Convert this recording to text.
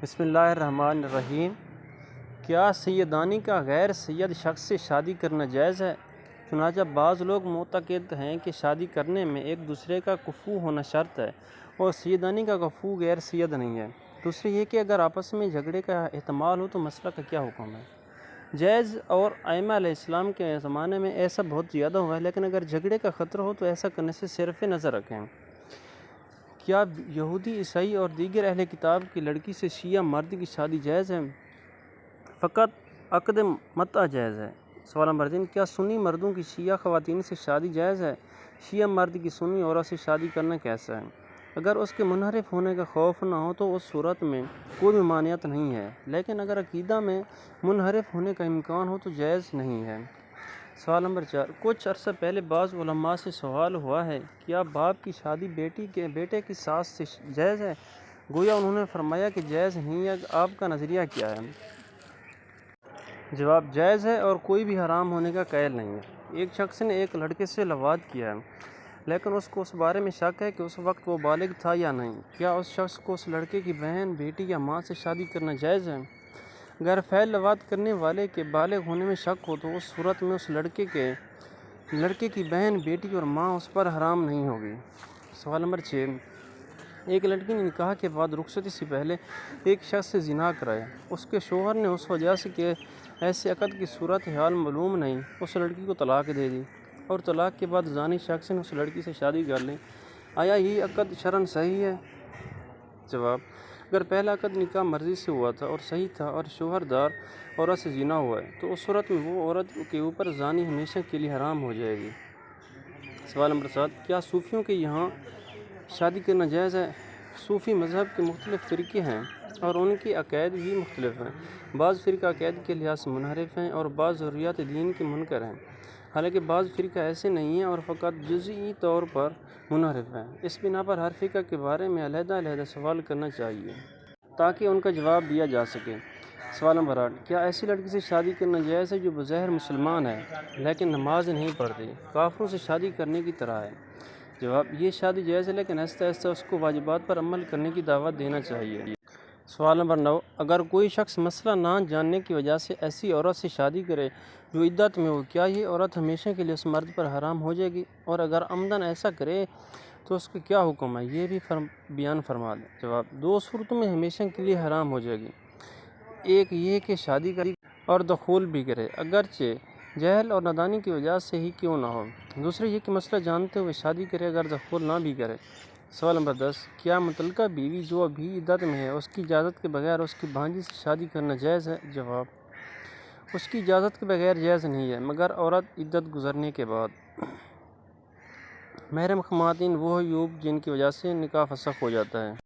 بسم اللہ الرحمن الرحیم۔ کیا سیدانی کا غیر سید شخص سے شادی کرنا جائز ہے؟ چنانچہ بعض لوگ معتقد ہیں کہ شادی کرنے میں ایک دوسرے کا کفو ہونا شرط ہے اور سیدانی کا کفو غیر سید نہیں ہے۔ دوسری یہ کہ اگر آپس میں جھگڑے کا احتمال ہو تو مسئلہ کا کیا حکم ہے؟ جائز، اور ائمہ علیہ السلام کے زمانے میں ایسا بہت زیادہ ہوا ہے، لیکن اگر جھگڑے کا خطرہ ہو تو ایسا کرنے سے صرف نظر رکھیں۔ کیا یہودی، عیسائی اور دیگر اہل کتاب کی لڑکی سے شیعہ مرد کی شادی جائز ہے؟ فقط عقد متعہ جائز ہے۔ سوال نمبر 3، کیا سنی مردوں کی شیعہ خواتین سے شادی جائز ہے؟ شیعہ مرد کی سنی عورت سے شادی کرنا کیسا ہے؟ اگر اس کے منحرف ہونے کا خوف نہ ہو تو اس صورت میں کوئی ممانعت نہیں ہے، لیکن اگر عقیدہ میں منحرف ہونے کا امکان ہو تو جائز نہیں ہے۔ سوال نمبر 4، کچھ عرصہ پہلے بعض علماء سے سوال ہوا ہے، کیا باپ کی شادی بیٹے کی ساس سے جائز ہے؟ گویا انہوں نے فرمایا کہ جائز نہیں ہے۔ آپ کا نظریہ کیا ہے؟ جواب: جائز ہے اور کوئی بھی حرام ہونے کا قائل نہیں ہے۔ ایک شخص نے ایک لڑکے سے لواط کیا ہے، لیکن اس کو اس بارے میں شک ہے کہ اس وقت وہ بالغ تھا یا نہیں۔ کیا اس شخص کو اس لڑکے کی بہن، بیٹی یا ماں سے شادی کرنا جائز ہے؟ اگر فعل لواط کرنے والے کے بالغ ہونے میں شک ہو تو اس صورت میں اس لڑکے کی بہن، بیٹی اور ماں اس پر حرام نہیں ہوگی۔ سوال نمبر 6، ایک لڑکی نے نکاح کے بعد رخصتی سے پہلے ایک شخص سے زنا کرایا۔ اس کے شوہر نے اس وجہ سے کہ ایسے عقد کی صورت حال معلوم نہیں، اس لڑکی کو طلاق دے دی، اور طلاق کے بعد زانی شخص نے اس لڑکی سے شادی کر لی۔ آیا یہ عقد شرعاً صحیح ہے؟ جواب: اگر پہلا عقد نکاح مرضی سے ہوا تھا اور صحیح تھا اور شوہر دار عورت سے زنا ہوا ہے تو اس صورت میں وہ عورت کے اوپر زانی ہمیشہ کے لیے حرام ہو جائے گی۔ سوال نمبر 7، کیا صوفیوں کے یہاں شادی کرنا جائز ہے؟ صوفی مذہب کے مختلف فرقے ہیں اور ان کے عقائد بھی مختلف ہیں۔ بعض فرقہ عقائد کے لحاظ سے منحرف ہیں اور بعض ضروریات دین کے منکر ہیں، حالانکہ بعض فرقہ ایسے نہیں ہیں اور فقط جزئی طور پر منحرف ہیں۔ اس بنا پر ہر فرقہ کے بارے میں علیحدہ علیحدہ سوال کرنا چاہیے تاکہ ان کا جواب دیا جا سکے۔ سوال نمبر 8، کیا ایسی لڑکی سے شادی کرنا جائز ہے جو بظاہر مسلمان ہے لیکن نماز نہیں پڑھتی، کافروں سے شادی کرنے کی طرح ہے؟ جواب: یہ شادی جائز ہے، لیکن آہستہ آہستہ اس کو واجبات پر عمل کرنے کی دعوت دینا چاہیے۔ سوال نمبر 9، اگر کوئی شخص مسئلہ نہ جاننے کی وجہ سے ایسی عورت سے شادی کرے جو عدت میں ہو، کیا یہ عورت ہمیشہ کے لیے اس مرد پر حرام ہو جائے گی؟ اور اگر عمداً ایسا کرے تو اس کا کیا حکم ہے، یہ بھی بیان فرما دیں۔ جواب: دو صورتوں میں ہمیشہ کے لیے حرام ہو جائے گی۔ ایک یہ کہ شادی کرے اور دخول بھی کرے، اگرچہ جہل اور نادانی کی وجہ سے ہی کیوں نہ ہو۔ دوسرا یہ کہ مسئلہ جانتے ہوئے شادی کرے اگر دخول نہ بھی کرے۔ سوال نمبر 10، کیا متعلقہ بیوی جو ابھی عدت میں ہے اس کی اجازت کے بغیر اس کی بھانجی سے شادی کرنا جائز ہے؟ جواب: اس کی اجازت کے بغیر جائز نہیں ہے، مگر عورت عدت گزرنے کے بعد۔ محرم خواتین وہ عیوب جن کی وجہ سے نکاح فسخ ہو جاتا ہے۔